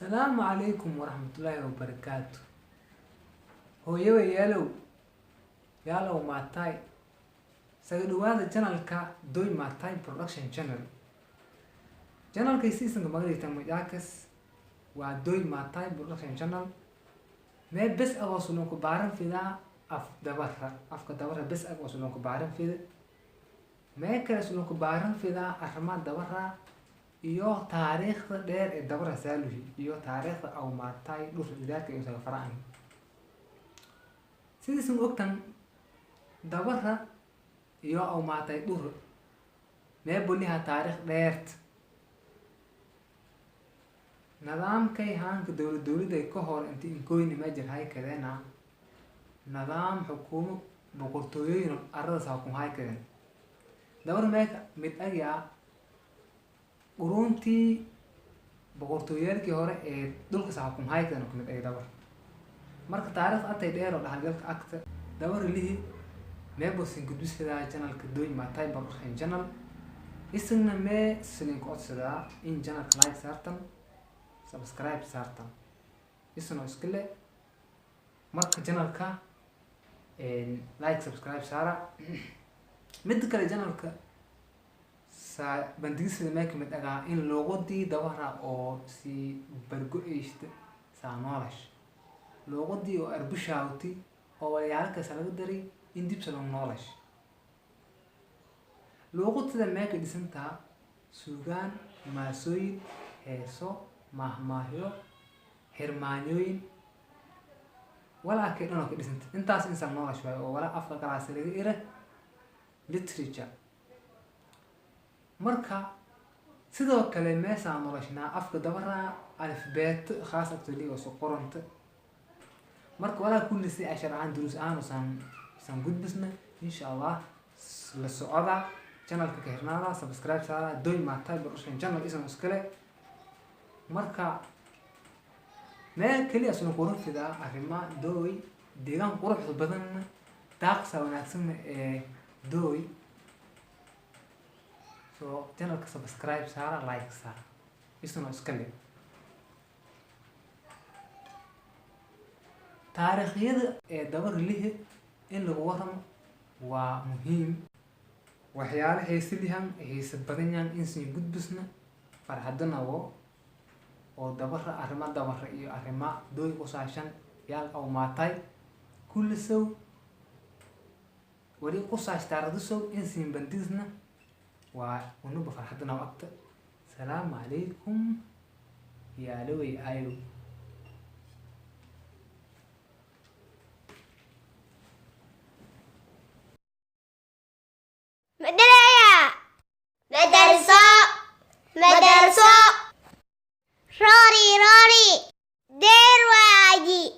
السلام عليكم ورحمة الله وبركاته. هو يالو ماتاي سأقول هذا channel كا دوي ماتاي production channel كيسيسن كمغري تمجاكس ودوي ماتاي production channel ما بس أوصلون كبارن في ذا أف دبرة بس أوصلون كبارن في ذا ما كرسلون كبارن في ذا أرماد دبرة iyo taariikhda dheer ee dabara saaluhi iyo taariikhda aw maatay dhulka idaarka iyo saga faraan sidii ogtan dabara iyo aw maatay dhur mee buniha taariikh dheert nidaamkay haanka dowladda ka hor intii inkoyni ma jirhay kadeena nidaam xukuumo boqortooyooyin arada saakum hay kadeen dabar meeka mid ayaa uruntii boqortooyadii hore ee dhulka saakum haykan ku mid ay dabar marka taariikh atay dheer oo dhaxalgalka agta dabar lihi meebo sin gudbisada channel ka doon maatay production channel isna me silin ku codsada in channel like saartan subscribe saartan isna iskale marka channel ka like subscribe saara mid kale channel ka bandhigisada ma kamid agaa in luuqadii dabara oo si bargo-eysta saanoolash luuqadii oo arbushaawti oo walaalkaas laga daray in dib salon noolash luuqadda ma ka dhisantaa suugaan maasooyin heeso mahmaahyo hermaanooyin walaa ka dhisanta intaas in saanoolash waayo oo wala afka kalaas laga ira literature marka sidoo kale meesha noloshnaa afka dabara alifbeet khaas agtooda oo soo qoranta marka wala kulli si ashar aan duruus aan san gudbisna insha Allah la socda channelka ka hirnaada subscribe saara doy maatay production channel isna iskale marka meel kaliya soo qorfida arrima doy deegaan qurux badan taaqsa wanaagsan ee doy so channel ka subscribe saara like saara isna iskale taariikhyada ee dabar lihi in lagu waramo waa muhiim waxyaalo xiisa badan in si gudbisna farxadana oo dabara arrimo dabara iyo arrimo dooy ku saashan yaal aw maatay kulli soo wali ku saashtaaradu soo in si bandisna ونبقى فرحتنا وقت السلام عليكم يا لوي ايو مدرسة روري دير واجي